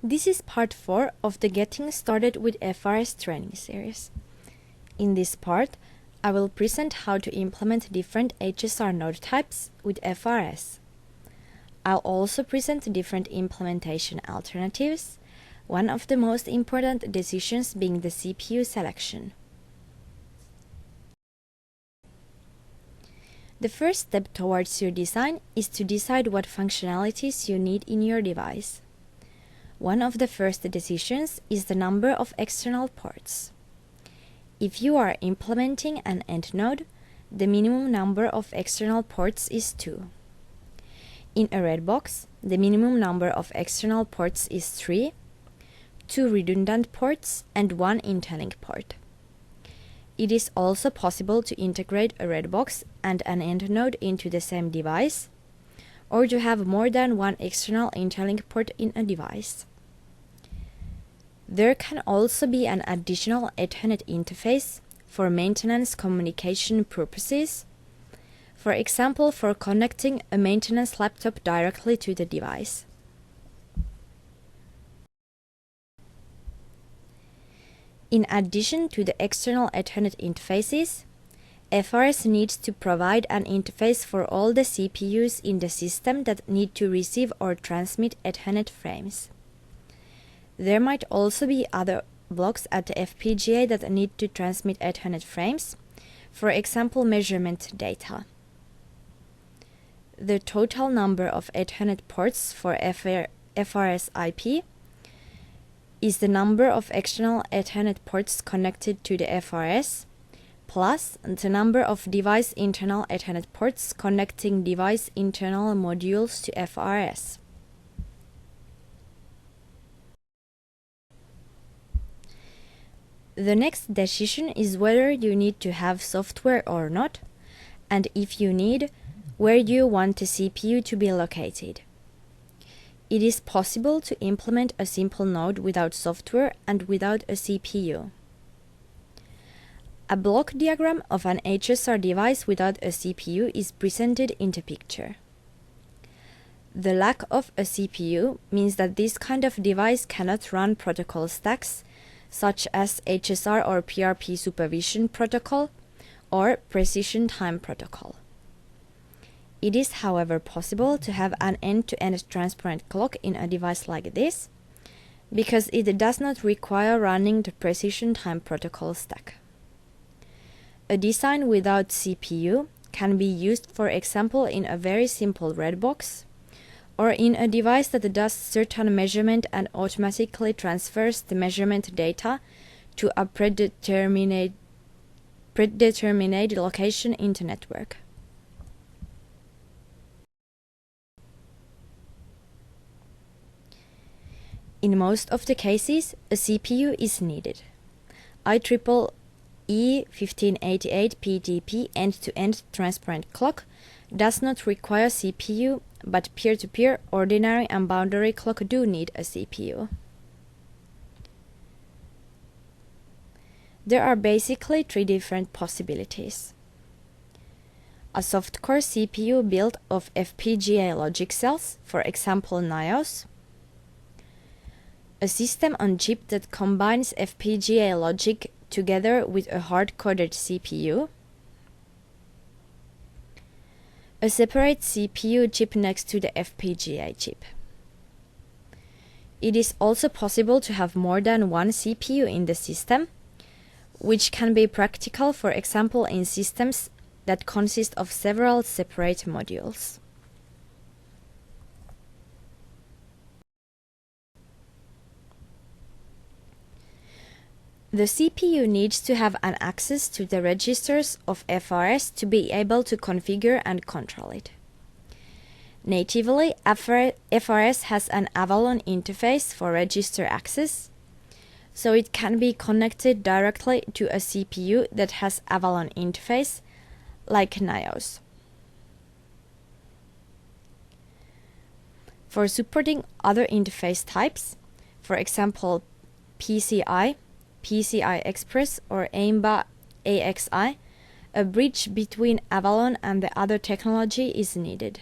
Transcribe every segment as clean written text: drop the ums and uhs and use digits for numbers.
This is part 4 of the Getting Started with FRS training series. In this part, I will present how to implement different HSR node types with FRS. I'll also present different implementation alternatives, one of the most important decisions being the CPU selection. The first step towards your design is to decide what functionalities you need in your device. One of the first decisions is the number of external ports. If you are implementing an end node, the minimum number of external ports is 2. In a Redbox, the minimum number of external ports is 3, 2 redundant ports, and 1 interlink port. It is also possible to integrate a Redbox and an end node into the same device, or to have more than one external interlink port in a device. There can also be an additional Ethernet interface for maintenance communication purposes, for example for connecting a maintenance laptop directly to the device. In addition to the external Ethernet interfaces, FRS needs to provide an interface for all the CPUs in the system that need to receive or transmit Ethernet frames. There might also be other blocks at the FPGA that need to transmit Ethernet frames, for example measurement data. The total number of Ethernet ports for FRS IP is the number of external Ethernet ports connected to the FRS, plus the number of device internal Ethernet ports connecting device internal modules to FRS. The next decision is whether you need to have software or not, and if you need, where do you want the CPU to be located. It is possible to implement a simple node without software and without a CPU. A block diagram of an HSR device without a CPU is presented in the picture. The lack of a CPU means that this kind of device cannot run protocol stacks such as HSR or PRP supervision protocol or precision time protocol. It is, however, possible to have an end-to-end transparent clock in a device like this, because it does not require running the precision time protocol stack. A design without CPU can be used, for example, in a very simple Redbox, or in a device that does certain measurement and automatically transfers the measurement data to a predetermined location in the network. In most of the cases, a CPU is needed. IEEE 1588 PTP end-to-end transparent clock does not require CPU, but peer-to-peer, ordinary and boundary clock do need a CPU. There are basically 3 different possibilities. A soft-core CPU built of FPGA logic cells, for example NIOS. A system on chip that combines FPGA logic together with a hard-coded CPU. A separate CPU chip next to the FPGA chip. It is also possible to have more than one CPU in the system, which can be practical, for example, in systems that consist of several separate modules. The CPU needs to have an access to the registers of FRS to be able to configure and control it. Natively, FRS has an Avalon interface for register access, so it can be connected directly to a CPU that has Avalon interface, like NIOS. For supporting other interface types, for example PCI, PCI Express, or AIMBA AXI, a bridge between Avalon and the other technology is needed.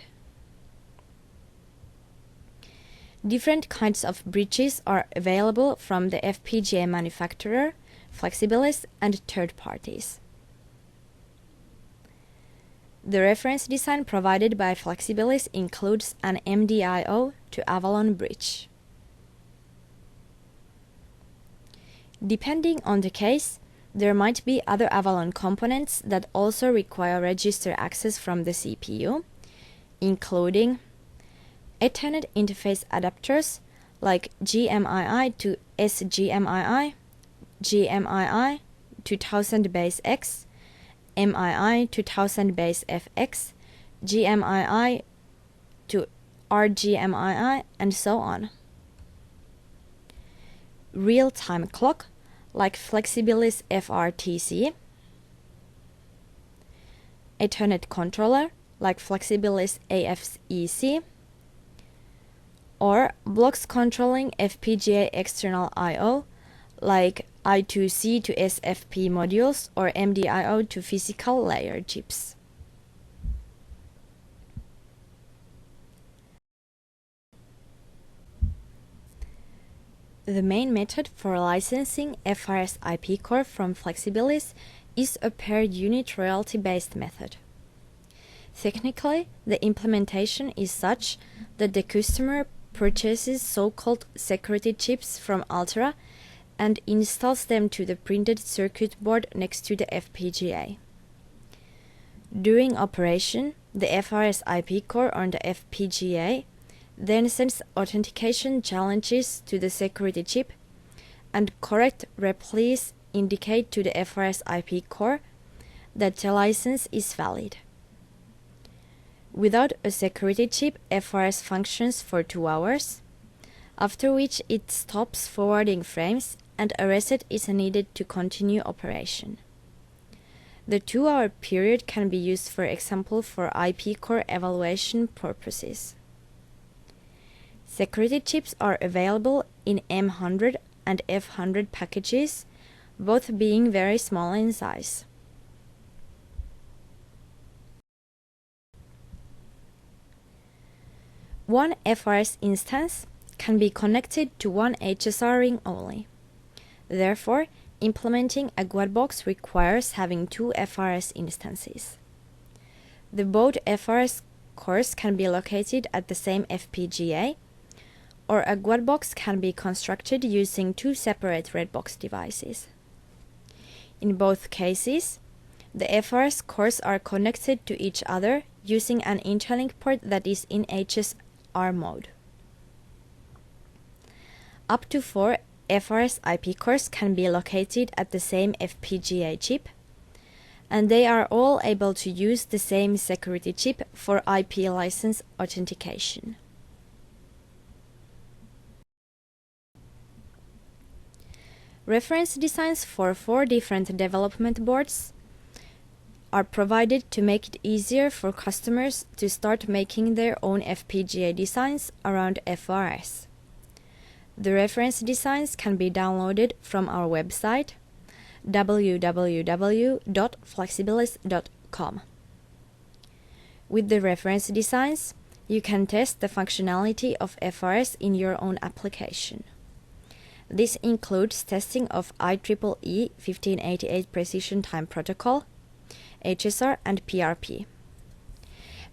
Different kinds of bridges are available from the FPGA manufacturer, Flexibilis, and third parties. The reference design provided by Flexibilis includes an MDIO to Avalon bridge. Depending on the case, there might be other Avalon components that also require register access from the CPU, including Ethernet interface adapters like GMII to SGMII, GMII to 1000 base X, MII to 1000 base FX, GMII to RGMII, and so on. Real-time clock like Flexibilis FRTC, Ethernet controller like Flexibilis AFEC, or blocks controlling FPGA external I/O like I2C to SFP modules or MDIO to physical layer chips. The main method for licensing FRS IP core from Flexibilis is a paired unit royalty-based method. Technically, the implementation is such that the customer purchases so-called security chips from Altera and installs them to the printed circuit board next to the FPGA. During operation, the FRS IP core on the FPGA then sends authentication challenges to the security chip, and correct replies indicate to the FRS IP core that the license is valid. Without a security chip, FRS functions for 2 hours, after which it stops forwarding frames and a reset is needed to continue operation. The 2-hour period can be used, for example, for IP core evaluation purposes. Security chips are available in M100 and F100 packages, both being very small in size. One FRS instance can be connected to one HSR ring only. Therefore, implementing a Redbox requires having 2 FRS instances. The both FRS cores can be located at the same FPGA, or a Redbox can be constructed using 2 separate Redbox devices. In both cases, the FRS cores are connected to each other using an interlink port that is in HSR mode. Up to 4 FRS IP cores can be located at the same FPGA chip, and they are all able to use the same security chip for IP license authentication. Reference designs for 4 different development boards are provided to make it easier for customers to start making their own FPGA designs around FRS. The reference designs can be downloaded from our website www.flexibilis.com. With the reference designs, you can test the functionality of FRS in your own application. This includes testing of IEEE 1588 Precision Time Protocol, HSR, and PRP.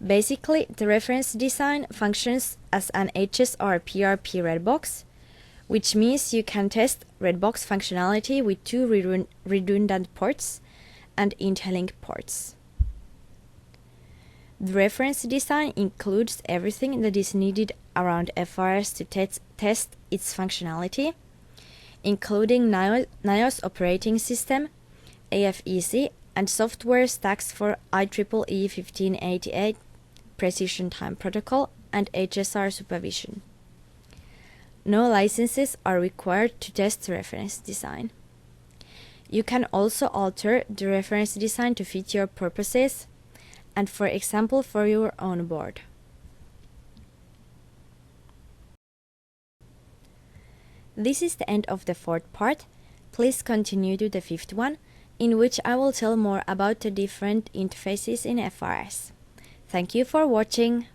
Basically, the reference design functions as an HSR PRP Redbox, which means you can test Redbox functionality with 2 redundant ports and interlink ports. The reference design includes everything that is needed around FRS to test its functionality, including NIOS operating system, AFEC, and software stacks for IEEE 1588 Precision Time Protocol and HSR supervision. No licenses are required to test the reference design. You can also alter the reference design to fit your purposes and, for example, for your own board. This is the end of the 4th part. Please continue to the 5th one, in which I will tell more about the different interfaces in FRS. Thank you for watching.